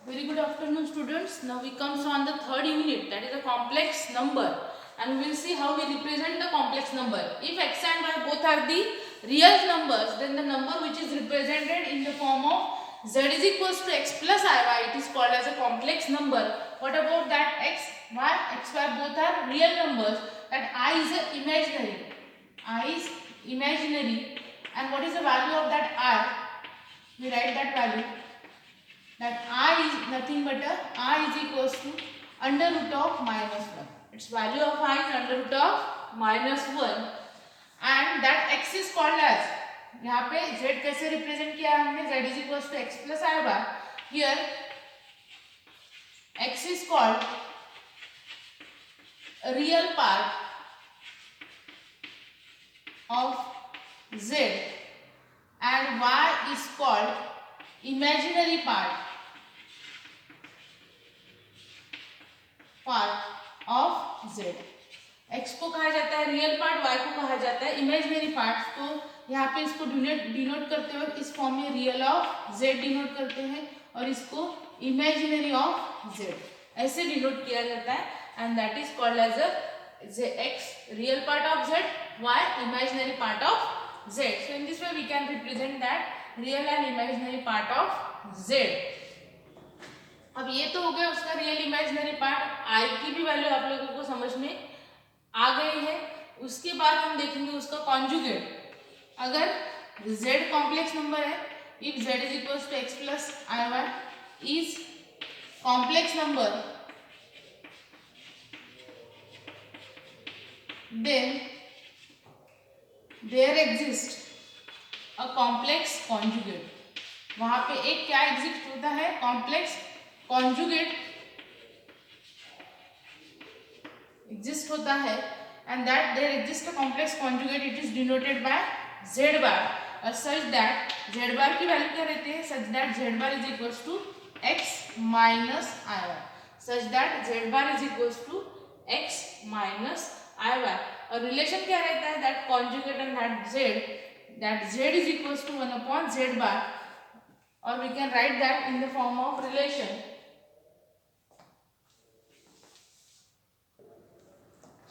Very good afternoon, students. Now we comes on the third unit, that is a complex number, and we will see how we represent the complex number. If x and y both are the real numbers, then the number which is represented in the form of z is equals to x plus iy, it is called as a complex number. What about that x, y both are real numbers, that I is imaginary. I is imaginary, and what is the value of that I? We write that value, that I is nothing but I is equals to under root of minus 1. Its value of I is under root of minus 1, and that x is called as, यहाँ पे z कैसे represent किया है हमने, z is equals to x plus I bar. Here x is called a real part of z and y is called imaginary part of z. x को कहा जाता है रियल पार्ट, y को कहा जाता है इमेजिनरी पार्ट. तो यहाँ पे इसको डिनोट करते हुए इस फॉर्म में रियल ऑफ z डिनोट करते हैं और इसको इमेजिनरी ऑफ z ऐसे डिनोट किया जाता है, and that is called as a x real part of z, y imaginary part of z. So in this way we can represent that real and imaginary part of z. अब ये तो हो गया उसका real imaginary part. आई की भी value आप लोगों को समझ में आ गई है. उसके बाद हम देखेंगे उसका कॉन्जुगेट. अगर z कॉम्प्लेक्स नंबर है, if z is equals to x plus i y is complex number, then there exist a complex conjugate. वहां पे एक क्या एग्जिस्ट होता है, कॉम्प्लेक्स कॉन्जुगेट एग्जिस्ट होता है, and that there exist a complex conjugate, it is denoted by z bar, such that z bar की value क्या रहती है, such that z bar is equals to x minus i y, such that z bar is equals to x minus i y. और relation क्या रहता है, that conjugate and that z is equals to 1 upon z bar, or we can write that in the form of relation.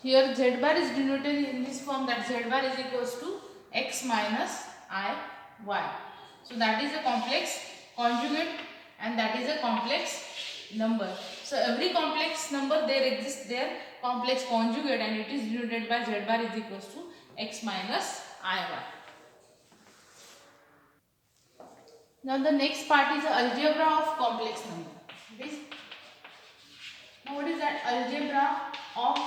Here z bar is denoted in this form, that z bar is equals to x minus I y. So that is a complex conjugate and that is a complex number. So every complex number there exists their complex conjugate and it is denoted by z bar is equals to x minus I y. Now the next part is the algebra of complex number. Now what is that algebra of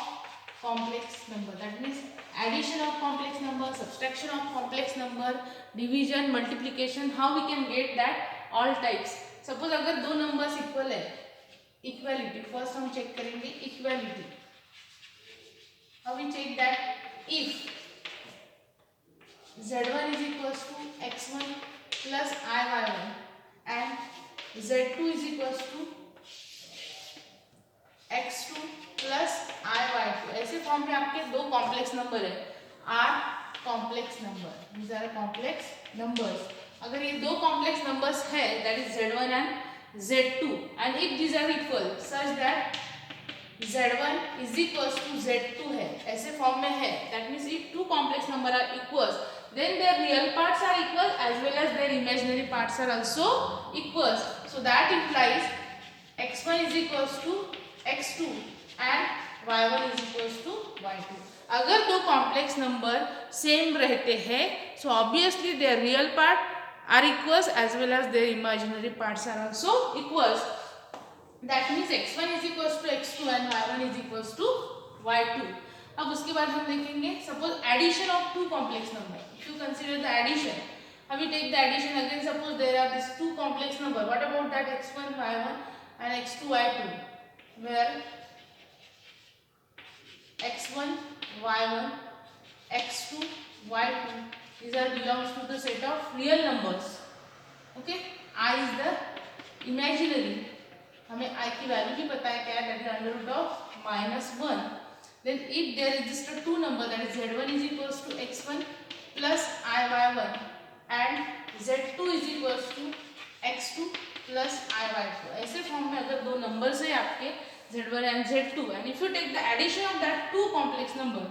complex number? That means addition of complex number, subtraction of complex number, division, multiplication. How we can get that all types. Suppose अगर दो numbers equal है, equality. First हम check करेंगे equality. How we check that? If z1 is equals to x1 plus iy1 and z2 is equals to x2 plus iy2, ऐसे form में आपके दो complex number है, are complex number, these are complex numbers. अगर ये दो कॉम्प्लेक्स नंबर्स है, that is z1 and z2, and if these are equal such that z1 is equals to z2 है, ऐसे फॉर्म में है, that means if two complex number are equals, then their real parts are equal as well as their imaginary parts are also equals. So that implies x1 is equals to x2 and y1 is equals to y2. अगर दो complex number same रहते हैं, so obviously their real part are equals as well as their imaginary parts are also equals. That means x1 is equals to x2 and y1 is equals to y2. अब उसके बाद हम देखेंगे suppose addition of two complex number. If you consider the addition, how we take the addition again, suppose there are these two complex number, what about that x1 y1 and x2 y2, where x1 y1 x2 y2 these are belongs to the set of real numbers. Okay, I is the imaginary, हमें I की value भी पता है क्या है, that is under root of minus 1. Then if there exists a two number, that is z1 is equals to x1 plus iy1 and z2 is equals to x2 plus I/2। ऐसे form में अगर दो numbers है आपके Z1 and Z2 and if you take the addition of that two complex number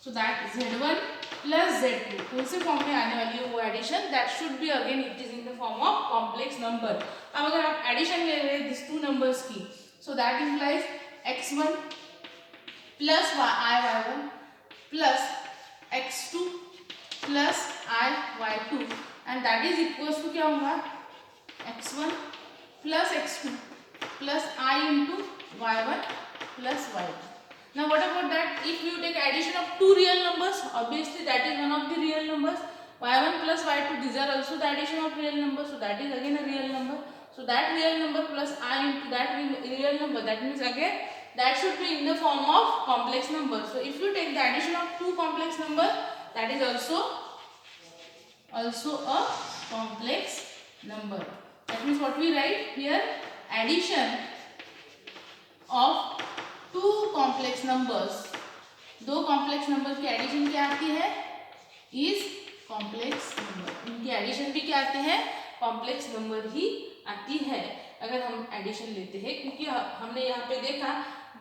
so that Z1 plus Z2 कौन से form में आने वाली है वो addition, that should be again it is in the form of complex number। अब अगर आप एडिशन ले रहे हैं दिस टू नंबर्स की so that implies x1 plus I/1 plus x2 plus I/2 and that is equals to क्या होगा x1 plus x2 plus I into y1 plus y2। Now what about that? If you take addition of two real numbers, obviously that is one of the real numbers। y1 plus y2 these are also the addition of real numbers, so that is again a real number। So that real number plus I into that real number, that means again that should be in the form of complex number। So if you take the addition of two complex number, that is also a complex number। That means what we write here, addition of two complex numbers, दो complex numbers की addition क्या आती है is complex number। इनकी addition भी क्या आती है complex number ही आती है अगर हम addition लेते हैं, क्योंकि हमने यहाँ पे देखा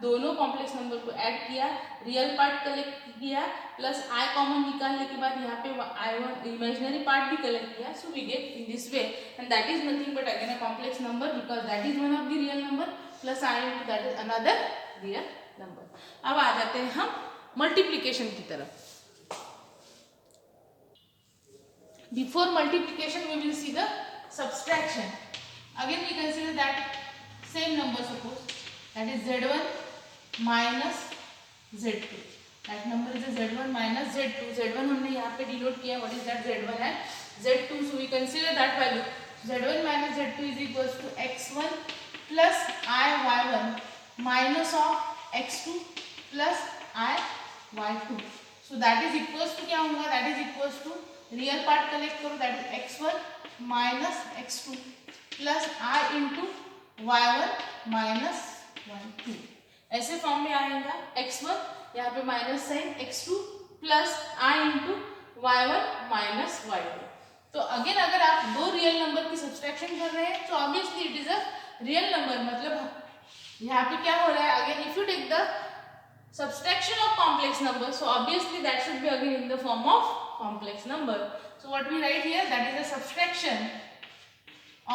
दोनों कॉम्प्लेक्स नंबर को ऐड किया, रियल पार्ट कलेक्ट किया प्लस आई कॉमन निकालने के बाद यहाँ पे I1 इमेजिनरी पार्ट भी कलेक्ट किया। So we get in this way and that is nothing but again a complex number because that is one of the real number plus i into that is another real number. अब आ जाते हैं हम multiplication की तरफ। Before multiplication we will see the subtraction. Again we consider that same number, suppose that is Z1 minus Z2, that number is Z1 minus Z2। Z1 हमने यहाँ पे डिनोट किया, what is that Z1 and Z2, so we consider that value Z1 minus Z2 is equals to x1 plus I/y1 minus of x2 plus I/y2। so that is equals to क्या होगा, that is equals to real part collect करो, that is x1 minus x2 plus I into y1 minus 1 2। ऐसे form में आएगा x1 यहाँ पे minus sign x2 plus I into y1 minus y2। तो again अगर आप दो रियल नंबर की सब्सट्रैक्शन कर रहे हैं तो obviously it is a real number, मतलब यहाँ पे क्या हो रहा है, again if you take the subtraction of complex number so obviously that should be again in the form of complex number. So what we write here, that is the subtraction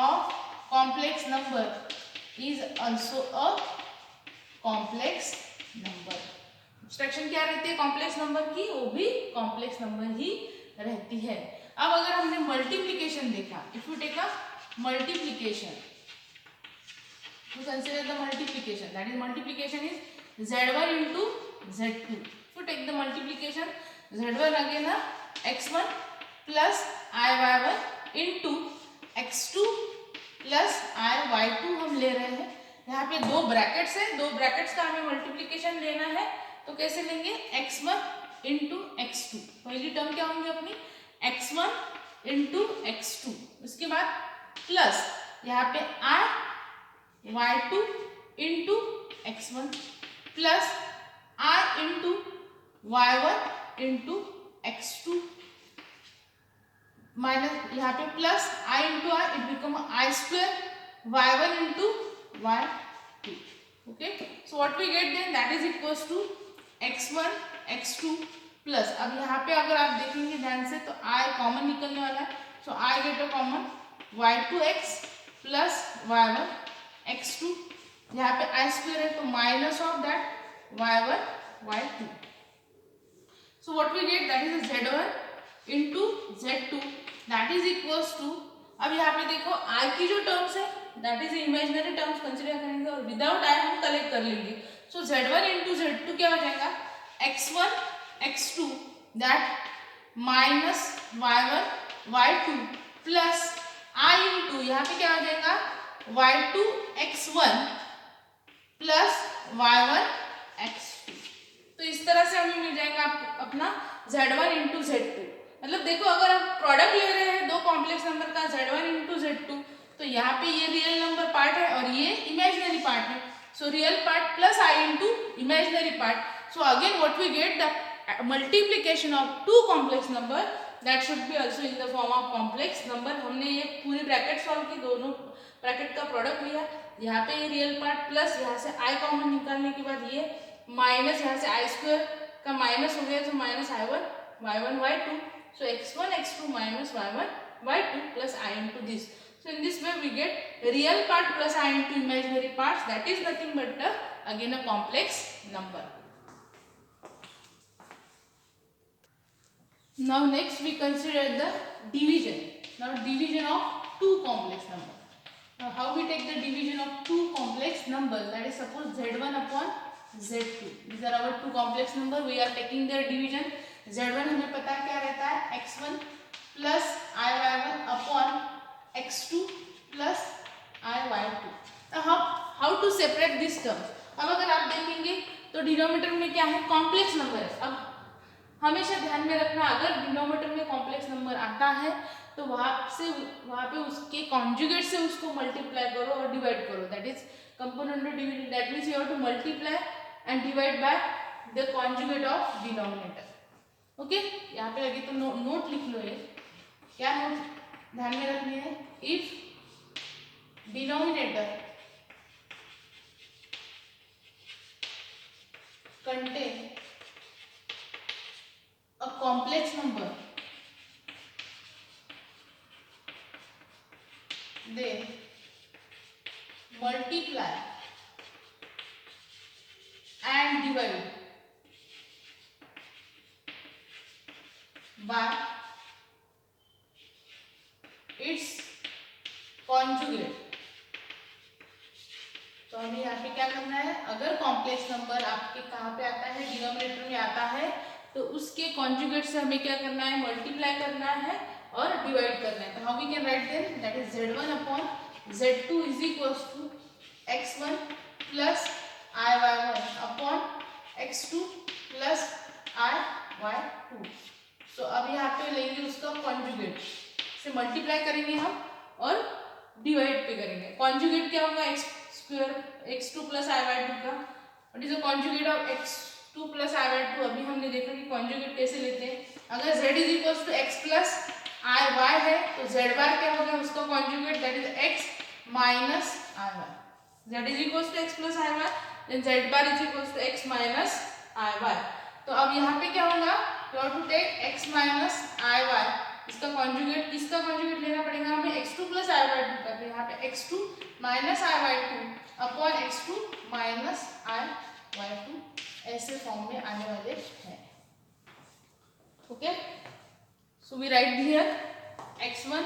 of complex number is also a complex number। Subtraction क्या रहती है complex number की, वो भी complex number ही रहती है। अब अगर हमने मल्टीप्लिकेशन देखा, if you take a multiplication, you consider the multiplication, that is multiplication is Z1 into Z2। if you take the multiplication Z1 again x1 plus I/y1 into x2 plus I/y2 हम ले रहे हैं। यहाँ पे दो brackets है, दो brackets का हमें मल्टीप्लिकेशन लेना है तो कैसे लेंगे, x1 इंटू x2। पहली टर्म क्या होंगी अपनी x1 इंटू x2, उसके बाद प्लस यहाँ पे I/y2 into x1 plus I into y1 into x2 minus यहाँ पे plus I into I, it become I square y1 into y2। Okay, so what we get then, that is equals to x1 x2 plus, अब यहाँ पे अगर आप देखेंगे ध्यान से तो I कॉमन निकलने वाला है, so I get a common y2x plus y1 x2, यहाँ पे I स्क्वायर है तो minus of that y1 y2। So what we get, that is Z1 into Z2 that is equals to, अब यहाँ पे देखो I की जो टर्म्स है that is imaginary terms consider करेंगे और विदाउट I हम कलेक्ट कर लेंगे। सो Z1 इंटू Z2 क्या हो जाएगा, x1 x2 that minus y1 y2 plus I into यहाँ पे क्या हो जाएगा y2 x1 plus y1 x2। तो इस तरह से हमें मिल जाएगा अपना Z1 इंटू Z2। मतलब देखो अगर आप प्रोडक्ट ले रहे हैं दो कॉम्प्लेक्स नंबर का Z1 इंटू Z2 तो यहाँ पे ये रियल नंबर पार्ट है और ये इमेजिनरी पार्ट है, so real part plus I into imaginary part. So again what we get, the multiplication of two complex number that should be also in the form of complex number. हमने ये पूरी bracket solve की, दोनों bracket का product लिया, यहाँ पे ये रियल पार्ट प्लस यहाँ से आई कॉमन निकालने के बाद ये माइनस यहाँ से आई स्क्वायर का माइनस हो गया तो minus y1 y2, so x1 x2 minus y1 y2 plus I into this. So in this way we get real part plus I into imaginary parts, that is nothing but again a complex number. Now next we consider the division. Now division of two complex numbers. Now how we take the division of two complex numbers, that is suppose z1 upon z2. These are our two complex number, we are taking their division. z1 हमें पता क्या रहता है, x1 plus i y1 upon x2 plus i y2. How to separate this terms. अब अगर आप देखेंगे तो डिनोमिनेटर में क्या है, कॉम्प्लेक्स नंबर है. अब हमेशा ध्यान में रखना, अगर डिनोमिनेटर में कॉम्प्लेक्स नंबर आता है तो वहां पे उसके कॉन्जुगेट से उसको मल्टीप्लाई करो और डिवाइड करो. That is component of division. That means you have to multiply and divide by the conjugate of denominator. Okay, यहाँ पे लगे तो नोट लिख लो. ये क्या नोट ध्यान में रखनी है, if denominator contain a complex number, then multiply and divide by its conjugate. तो हमें यहाँ पे क्या करना है, अगर कॉम्प्लेक्स नंबर आपके कहाँ पे आता है, डिनोमिनेटर में आता है, तो उसके कॉन्जुगेट से हमें क्या करना है, मल्टीप्लाई करना है और डिवाइड करना है. तो how we can write them, that is z1 upon z2 is equals to x1 plus i y1 upon x2 plus i y2. तो अब यहाँ पे लेंगे उसका कॉन्जुगेट से मल्टीप्लाई करेंगे हम और डिवाइड पे करेंगे. कॉन्जुगेट क्या होगा, x square x2 plus i y2 का. What is the conjugate of x2 plus i y2. अभी हमने देखा कि कॉन्जुगेट कैसे लेते हैं. अगर z is equals to x plus i y है तो z बार क्या होगा उसका conjugate, that is x minus i y. z is equals to x plus i y, then z bar is equals to x minus i y. तो अब यहाँ पे क्या होगा, you have to take x minus i y. इसका conjugate, किसका conjugate लेना पड़ेगा हमें, x2 प्लस आई y2 का. तो यहाँ पे x2 minus i y2 upon x2 minus i y2 ऐसे फॉर्म में आने वाले हैं. Okay, so we write here x1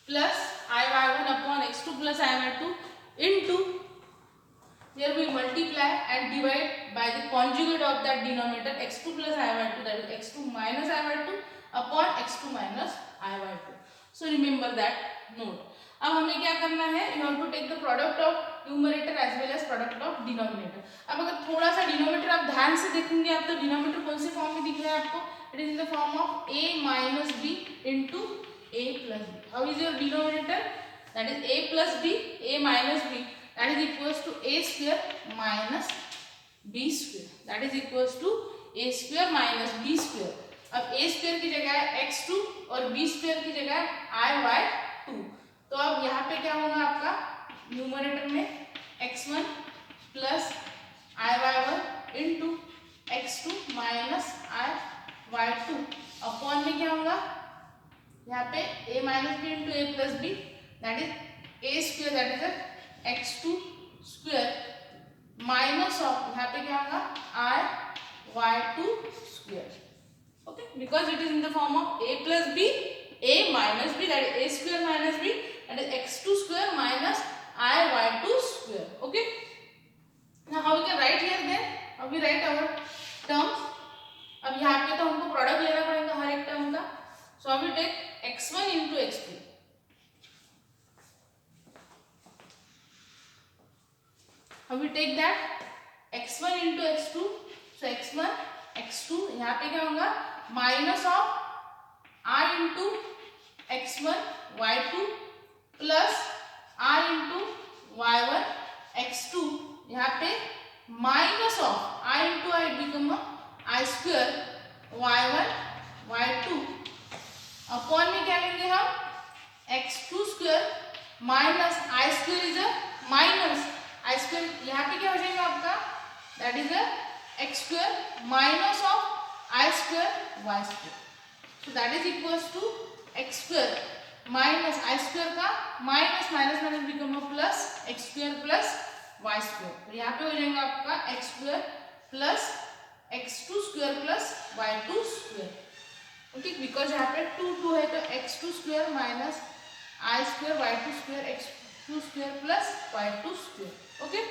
plus i y1 upon x2 plus i y2 into, here we multiply and divide by the conjugate of that denominator x2 plus I y2, that is x2 minus I y2 upon x2 minus I y2. So remember that note. अब हमें क्या करना है, you have to take the product of numerator as well as product of denominator. अब अगर थोड़ा सा denominator आप ध्यान से देखेंगे आप, तो डिनोमिनेटर कौन से फॉर्म में दिख रहा है आपको, it is in the form of a minus b into a plus b. How is your denominator, that is a plus b, a minus b, that is equals to a square minus b square, that is equals to a square minus b square. अब a square की जगह है x2 और b square की जगह है i y2. तो अब यहाँ पे क्या होगा आपका, न्यूमरेटर में x1 plus i y1 into x2 minus i y2 upon में क्या होगा, यहाँ पे a minus b into a plus b, that is a square, that is x2 square minus of, यहाँ पे क्या होगा i y2 square. Okay, because it is in the form of a plus b, a minus b, that is a square minus b, that is x2 square minus I y2 square. Okay, now how we can write here, then how we write our terms. अब यहाँ पे तो हमको product लेना पड़ेगा हर एक term का. So how we take x1 into x2. How we take that x1 into x2. So x1 x2 यहाँ पे क्या होगा, minus of I into x1 y2 plus I into y1 x2, यहाँ पे minus of I into I become I square y1 y2 upon में क्या लेंगे हम x2 square minus i square is a minus i square, यहाँ पे क्या हो जाएगा आपका, that is a x square minus of i square y square, so that is equals to x square minus i square का minus minus minus become a plus x square plus y square, तो यहाँ पे हो जाएगा आपका x square plus x two square plus y two square, okay, because यहाँ पे two two है तो x two square minus i square y two square x two square plus y two square, okay,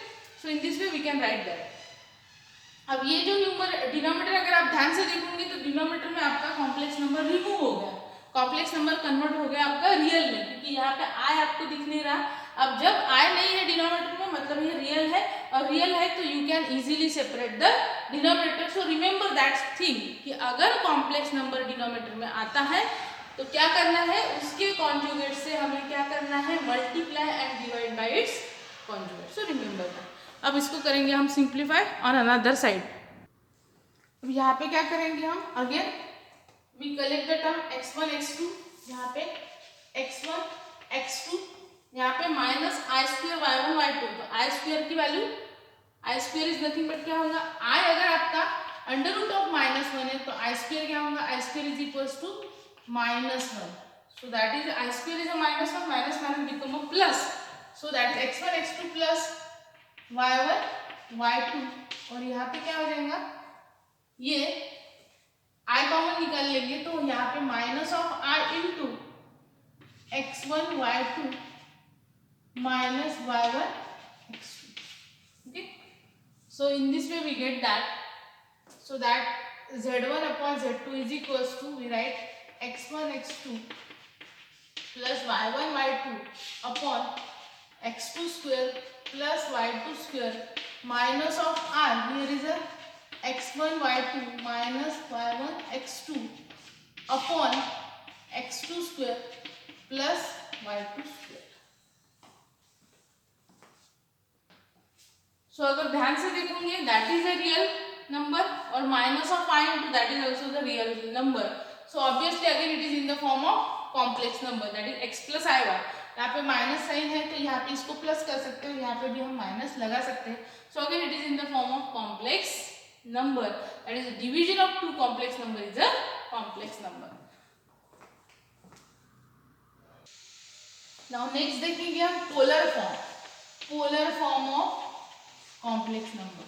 so in this way we can write that. अब ये जो number denominator अगर आप ध्यान से देखोगे तो डिनोमिनेटर में आपका कॉम्प्लेक्स नंबर रिमूव हो गया, कॉम्प्लेक्स नंबर कन्वर्ट हो गया आपका रियल में, क्योंकि यहाँ पे आई आपको दिख नहीं रहा। अब जब आई नहीं है डिनोमिनेटर में मतलब ये रियल है, और रियल है तो you can easily separate the denominator. So remember that thing कि अगर कॉम्प्लेक्स नंबर डिनोमिनेटर में आता है तो क्या करना है, उसके कॉन्जुगेट से हमें क्या करना है, multiply and divide by it's conjugate, so remember that. अब इसको करेंगे हम सिंप्लीफाई ऑन अनदर साइड। अब यहाँ पे क्या करेंगे हम, again we collect the term x1 x2, यहाँ पे x1 x2, यहाँ पे minus i square y1 y2, तो आई स्क्वायर की value, i square is nothing but क्या होगा, आई अगर आपका under root of minus one है तो आई स्क्वायर क्या होगा, i square is equals to minus one, so that is i square is a minus one minus minus become a plus, so that is x1 x2 plus y1 y2, और यहाँ पे क्या हो जाएगा, ये आई common निकाल लेंगे तो यहाँ पे minus of i into x1 y2 minus y1 x2, okay, so in this way we get that, so that z1 upon z2 is equals to, we write x1 x2 plus y1 y2 upon x2 square plus y2 square minus of r, here is a x1 y2 minus y1 x2 upon x2 square plus y2 square। So अगर ध्यान से देखोगे that is a real number और minus of i into that is also the real number, so obviously again it is in the form of complex number that is x plus i y, यहाँ पे minus sign है तो यहाँ पे इसको plus कर सकते हो, यहाँ पे भी हम माइनस लगा सकते हैं, so again it is in the form of complex number, that is the division of two complex number is a complex number। now next देखेंगे हम polar form of complex number।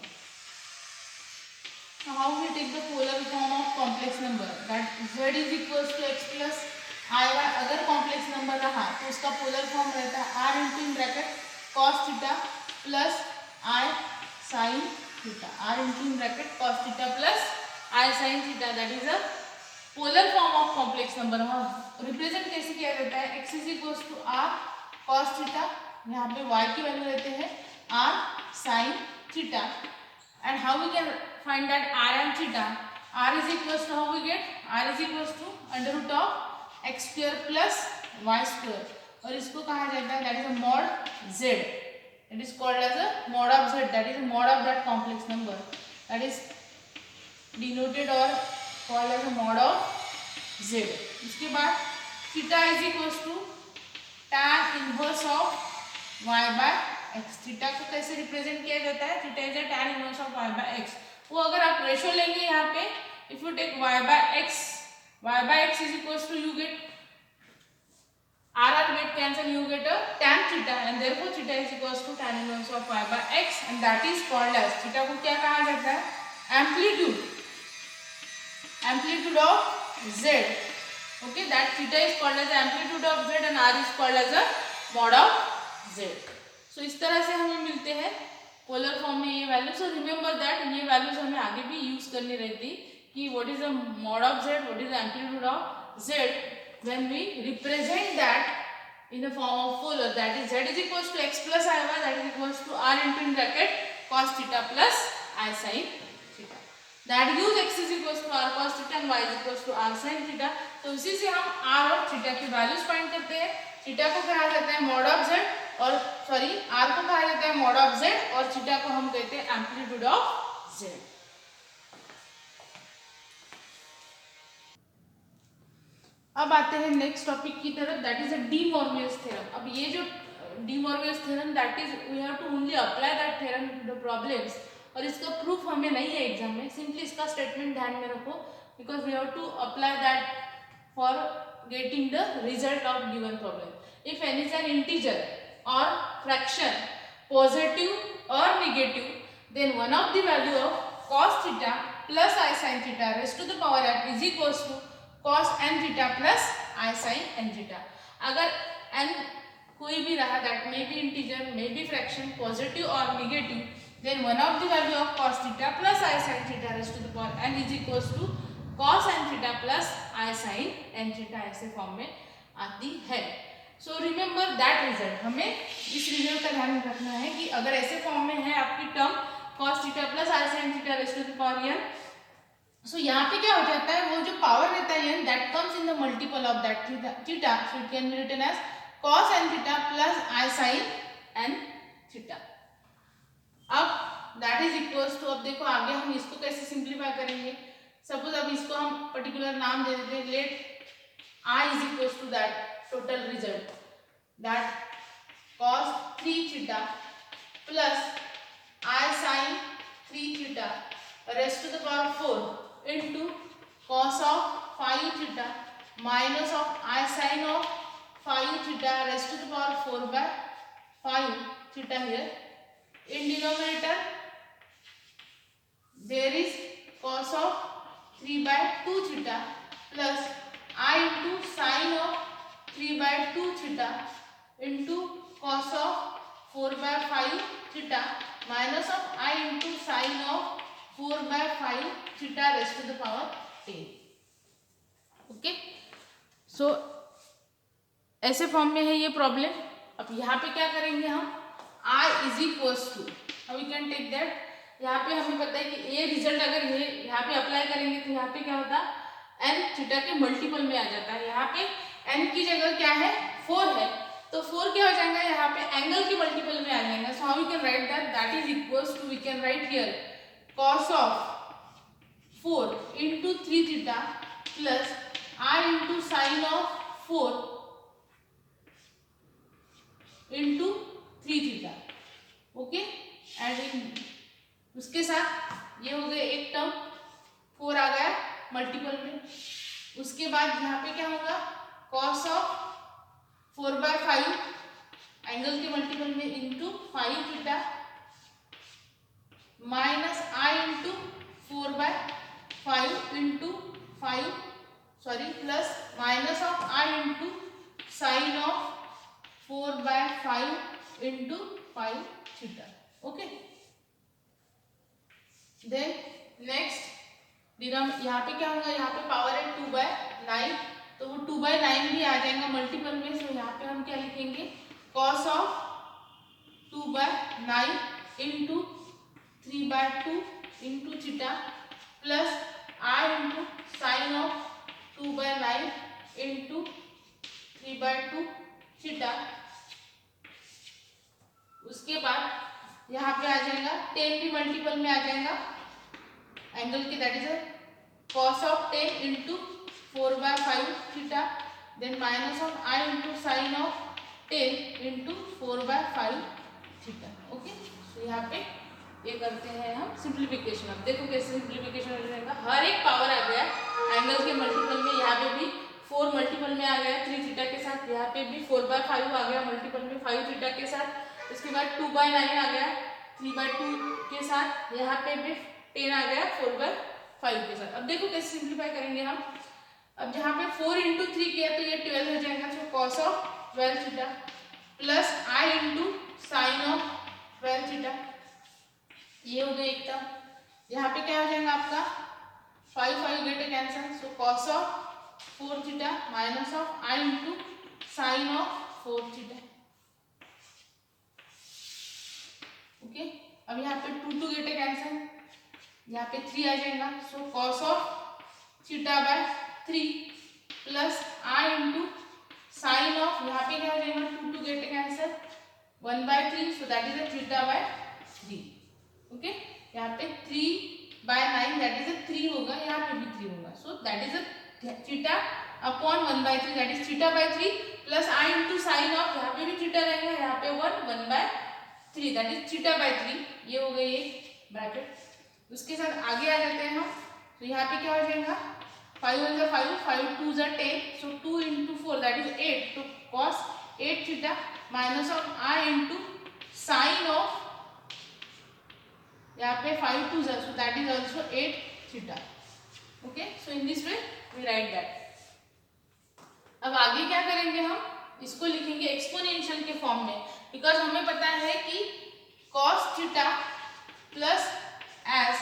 now how we take the polar form of complex number, that z is equals to x plus i y, अगर complex number रहा तो उसका polar form रहता है r into in bracket cos theta plus i sin theta, r into in bracket cos theta plus I sin theta, that is a polar form of complex number। Represent कैसे किया जाता है, x is equals to r cos theta, यहाँ पे y की value रहते हैं r sin theta, and how we can find that r and theta, r is equals to, how we get, r is equals to under root of x square plus y square, और इसको कहा जाता है that is a mod z, it is called as a mod of z, that is a mod of that complex number, that is denoted or called as a mod of z। इसके बाद theta is equals to tan inverse of y by x, theta को कैसे represent किया जाता है, theta is a tan inverse of y by x, वो अगर आप रेशियो लेंगे यहाँ पे, if you take y by x is equals to, you get r get cancel, you get a tan theta, and therefore theta is equals to tan inverse of y by x, and that is called as, theta को क्या कहा जाता है, amplitude of z, okay, that theta is called as amplitude of z and r is called as a mod of z। so इस तरह से हमें मिलते हैं पोलर फॉर्म में ये वैल्यू। सो रिमेंबर दैट ये वैल्यूज हमें आगे भी यूज करनी रहती कि what is the mod of z, what is the amplitude of z when we represent that in the form of polar, that is z is equals to x plus i y, that is equals to r into in bracket cos theta plus I sin theta, that gives x is equals to r cos theta and y is equals to r sin theta। तो इसी से हम r और theta की values find करते हैं। Theta को कहा जाता है mod of z, और सॉरी r को कहा जाता है mod of z, और थीटा को हम कहते हैं एम्पलीट्यूड ऑफ z। अब आते हैं नेक्स्ट टॉपिक की तरफ, that is a De Morgan's theorem. अब ये जो De Morgan's theorem, that is we have to only apply that theorem to the problems, और इसका प्रूफ हमें नहीं है एग्जाम में, सिंपली इसका स्टेटमेंट ध्यान में रखो, because we have to apply that for getting the result of given problem. If any is an integer और फ्रैक्शन पॉजिटिव और negative, then one of the value of cos theta plus I sin theta raised to the power n is equals to cos n theta plus I sin n theta. अगर n कोई भी रहा, that may be integer, may be fraction, positive or negative, then one of the value of cos theta plus I sin theta raised to the power n is equals to cos n theta plus I sin n theta ऐसे form में आती है. So remember that result, हमें इस result का ध्यान रखना है कि अगर ऐसे फॉर्म में है आपकी term cos theta plus I sin theta raise to the power n, सो यहाँ पे क्या हो जाता है, वो जो पावर रहता है n that comes in the multiple of that theta, so it can be written as cos n theta plus I sin n theta. अब दैट इज इक्वल्स टू, अब देखो आगे हम इसको कैसे सिंप्लीफाई करेंगे. सपोज अब इसको हम पर्टिकुलर नाम दे देते हैं, let I is equals to that total result, that cos 3 theta plus I sin 3 theta raised to the power 4 into cos of 5 theta minus of I sin of 5 theta raised to the power 4 by 5 theta here. In denominator there is cos of 3 by 2 theta plus I into sin of 3 by 2 theta into cos of 4 by 5 theta minus of I into sin of 4 by 5 theta raised to the power 10. Okay, सो ऐसे form में है ये problem. अब यहाँ पे क्या करेंगे हम, I is equals to, we can take that, यहाँ पे हमें पता है कि ये रिजल्ट अगर ये यहाँ पे अप्लाई करेंगे तो यहाँ पे क्या होता है, n थीटा के मल्टीपल में आ जाता है. यहाँ पे n की जगह क्या है, 4 है, तो 4 क्या हो जाएगा, यहाँ पे एंगल के मल्टीपल में आ जाएगा. So how we can write that, that is equals to, we can write here cos of 4 into 3 theta plus I into sin of 4 into 3 theta. Okay, and उसके साथ ये हो गया एक टर्म 4 आ गया मल्टीपल में. उसके बाद यहाँ पे क्या होगा, cos ऑफ 4 by 5 एंगल के मल्टीपल में into 5 theta minus I into 4 by 5 into 5 plus minus of I into sine of 4 by 5 into 5 theta. Okay, then next यहाँ पे क्या होगा, यहाँ पे पावर है 2 by 9, तो वो 2 by 9 भी आ जाएगा मल्टीपल में. सो यहाँ पे हम क्या लिखेंगे, cos of 2 by 9 into 3 by 2 into theta plus I into sine of 2 by 9 into 3 by 2 theta. उसके बाद यहाँ पे आ जाएगा 10 भी मल्टीपल में आ जाएगा एंगल की, that is cos of 10 into 4 by 5 theta, then minus of I into sine of 10 into 4 by 5 theta. Okay, तो यहाँ पे ये करते हैं हम सिंप्लीफिकेशन. अब देखो कैसे सिंप्लीफिकेशन हो जाएगा, हर एक पावर आ गया एंगल के मल्टीपल में, यहाँ पे भी 4 मल्टीपल में आ गया 3 थीटा के साथ, यहाँ पे भी 4 by 5 आ गया मल्टीपल में 5 थीटा के साथ. उसके बाद 2 by 9 आ गया 3 by 2 के साथ, यहाँ पे भी 10 आ गया 4 by 5 के साथ. अब देखो कैसे सिंप्लीफाई करेंगे हम. अब जहाँ पे 4 इंटू 3 किया तो ये 12 हो जाएगा, सो cos of 12 theta plus I into sine of 12 theta. ये हो गया एक टर्म. यहाँ पे क्या हो जाएगा आपका 5 get cancel, so cos of 4 theta minus of I into sine of 4 theta. Okay, अब यहाँ पे 2 गेट कैंसल, यहाँ पे 3 आ जाएगा, सो cos of theta by 3 plus I into sine of, यहाँ पे क्या हो जाएगा 2 get cancel 1 by 3, so that is theta by 3. Okay, यहाँ पे 3 by 9 दैट इज 3 होगा, यहाँ पे भी 3 होगा, सो that is theta upon 1/3 that is theta by 3 plus I into sine of, यहाँ पे भी थीटा रहेगा, यहाँ पे 1/3 दैट इज थीटा बाय 3। ये हो गई एक ब्रैकेट। उसके साथ आगे आ जाते हैं हम, तो यहाँ पे क्या हो जाएगा 5 1 जा 5, 5 2 जा 10, सो 2 into 4 दैट इज 8, तो cos 8 theta minus of i into sine of, यहाँ पे 5 2 जा, so that is also 8 theta. Okay, so in this way we write that. अब आगे क्या करेंगे हम, इसको लिखेंगे एक्सपोनेंशियल के फॉर्म में, बिकॉज हमें पता है कि cos थीटा प्लस एज,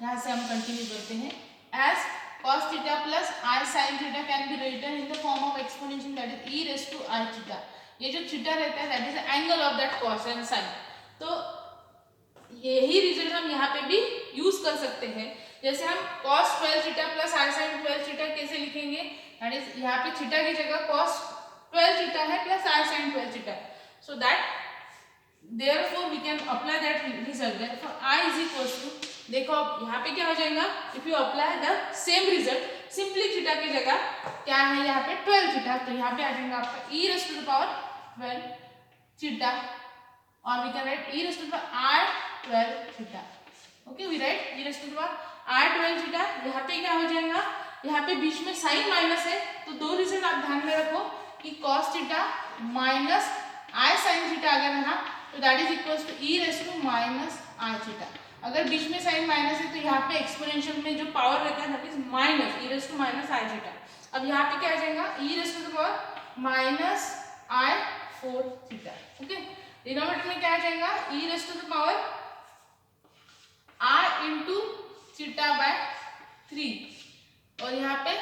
यहाँ से हम कंटिन्यू करते हैं, as cos theta plus i sine theta can be written in the form of exponential that is e raise to i theta. ये जो थीटा रहता है that is the angle of that cos and sin। तो यही result हम यहाँ पे भी यूज कर सकते हैं। जैसे हम cos 12 theta plus i sin 12 theta कैसे लिखेंगे, दैट इज यहाँ पे थीटा की जगह cos 12 थीटा है plus i sin 12 theta, so that therefore we can apply that result। therefore I is equals to, देखो अब यहाँ पे क्या हो जाएगा, if you apply the same result, simply theta की जगह क्या है यहाँ पे 12 थीटा, तो यहाँ पे आ जाएगा आपका e raise to the power 12 theta, और we can write e raise to the power i 12 theta. Okay, we write e raise to the power i 12 theta. यहाँ पे क्या हो जाएगा, यहाँ पे बीच में साइन माइनस है, तो दो रिजल्ट आप ध्यान में रखो कि cos theta minus i sin theta अगर है ना, तो that is equals to e raise to minus i theta. अगर बीच में साइन माइनस है तो यहाँ पे एक्सपोनेंशियल में जो पावर रहता है that is minus e raise to minus i theta. अब यहाँ पे क्या आ जाएगा, e raise to the power minus i 4 theta. Okay, denominator में क्या आ जाएगा, e raise to the power i into theta by 3, और यहाँ पे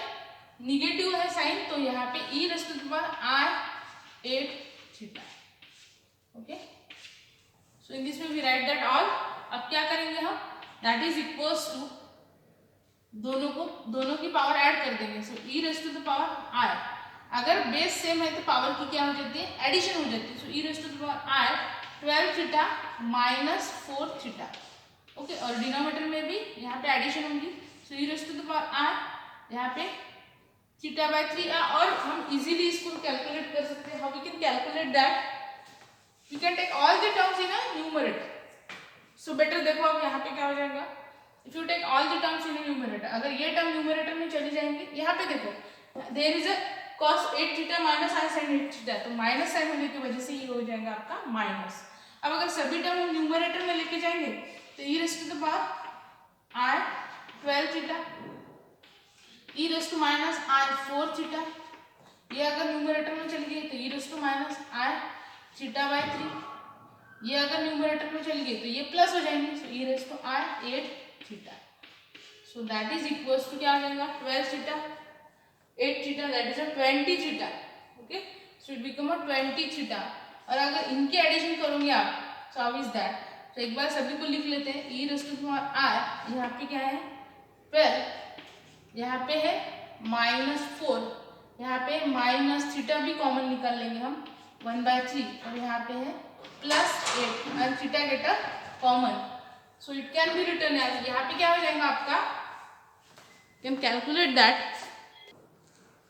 निगेटिव है साइन, तो यहाँ पे e raise to the power i 8 theta. Okay, so in this way we write that all. अब क्या करेंगे हम, दैट इज इक्वल्स टू, दोनों की पावर ऐड कर देंगे, so e raise to the power i, अगर बेस सेम है तो पावर की क्या हो जाती है, एडिशन हो जाती है, so e raise to the power i 12 theta minus 4 theta. Okay, और डिनोमिनेटर में भी यहाँ पे एडिशन होगी, so e raise to the power i, यहाँ पे थीटा बाय 3, और हम इजीली इसको कैलकुलेट कर सकते हैं। How we can calculate that, we can take all the terms in a numerator. So better देखो अब यहाँ पे क्या हो जाएगा, if you take all the terms in numerator, अगर ये टर्म न्यूमरेटर में चली जाएंगे, यहाँ पे देखो there is a cos 8 theta minus i sin 8 theta, तो माइनस साइन होने की वजह से ये हो जाएगा आपका माइनस। अब अगर सभी टर्म हम न्यूमरेटर में लेके जाएंगे तो e raise to the power i 12 theta, e raise to minus i 4 theta, ये अगर न्यूमरेटर में चली गई तो e raise to minus i theta by 3, ये अगर न्यूमरेटर में चली गई तो ये प्लस हो जाएंगे, so e raise to i 8 theta, so that is equals to क्या आ जाएगा 12 theta 8 theta that is 20 theta. Okay, so it become 20 theta, और अगर इनके एडिशन करोगे आप, सो हाउ इज दैट, तो एक बार सभी को लिख लेते हैं, e raise to the power i, यहाँ पे क्या है 12, यहाँ पे है माइनस 4, यहाँ पे माइनस थीटा भी कॉमन निकाल लेंगे हम 1/3, और यहाँ पे है plus 8 and theta get a common, so it can be written as, यहाँ पे क्या हो जाएगा आपका, can calculate that,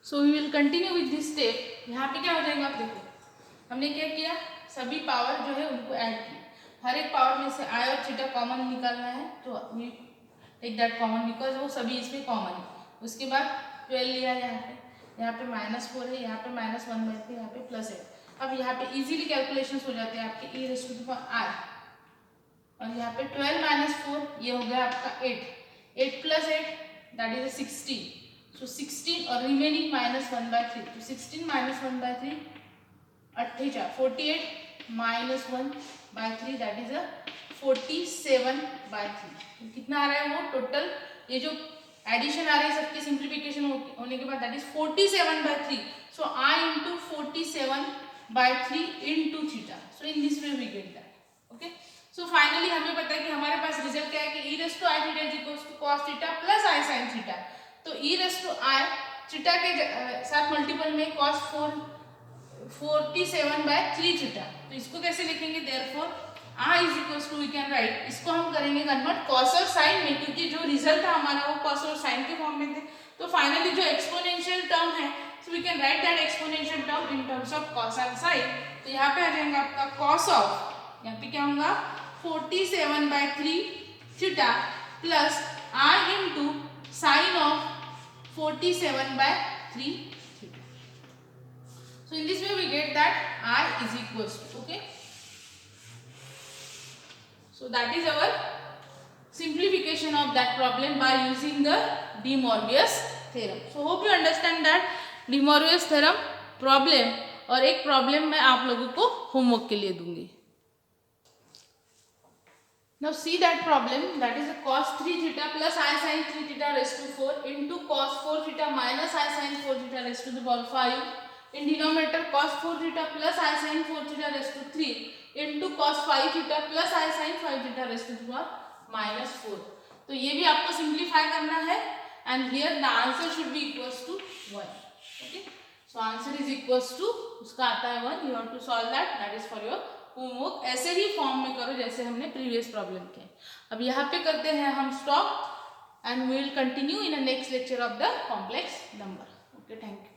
so we will continue with this step। यहाँ पे क्या हो जाएगा आप देखो, हमने क्या किया, सभी पावर जो है उनको ऐड किया, हर एक पावर में से i और थीटा कॉमन निकालना है, तो we take that common because वो सभी इसमें कॉमन है। उसके बाद 12 लिया यहाँ पे माइनस 4 है, यहाँ पे माइनस 1/3, यहाँ पे प्लस 8। अब यहाँ पे इजीली कैलकुलेशंस हो जाते हैं आपके, e raise to the power i, और यहाँ पे 12 माइनस 4, ये हो गया आपका 8 प्लस 8 दैट इज 16, सो 16 और रिमेनिंग माइनस 1/3, तो 16 माइनस 1/3 48 माइनस 1/3 दैट इज 47/3, तो कितना आ रहा है वो टोटल, ये जो एडिशन आ रही है सबके सिंप्लीफिकेशन होने के बाद that is 47/3, so i into 47/3 into theta, so in this way we get that। okay, so finally हमें पता है कि हमारे पास रिजल्ट क्या है कि e raise to i theta is equals to cos theta plus i sin theta, तो e raise to i theta के साथ मल्टीपल में cos 47/3 थीटा, तो इसको कैसे लिखेंगे, therefore i is equals to, we can write, इसको हम करेंगे कन्वर्ट cos और sin में, क्योंकि जो रिजल्ट था हमारा वो cos और sin के फॉर्म में थे, तो फाइनली जो एक्सपोनेंशियल टर्म है, so we can write that exponential term in terms of cos and sine. तो यहाँ पे आ जाएगा आपका कॉस ऑफ, यहाँ पे क्या होगा 47/3 theta plus r into sine of 47/3 theta. So in this way we get that r is equals to, okay. So that is our simplification of that problem by using the De Moivre's theorem. So hope you understand that De Moivre's theorem problem, और एक problem मैं आप लोगों को homework के लिए दूंगी। Now see that problem, that is a cos 3 theta plus I sin 3 theta raised to 4 into cos 4 theta minus I sin 4 theta raised to the power 5 in denominator cos 4 theta plus I sin 4 theta raised to 3 into cos 5 theta plus I sin 5 theta raised to the power -4। तो ये भी आपको simplify करना है and here the answer should be equals to 1, okay. So answer is equals to, उसका आता है 1, you have to solve that is for your homework. ऐसे ही फॉर्म में करो जैसे हमने प्रीवियस प्रॉब्लम किए। अब यहाँ पे करते हैं हम stop and we will continue in a next lecture of the complex number. Okay, thank you.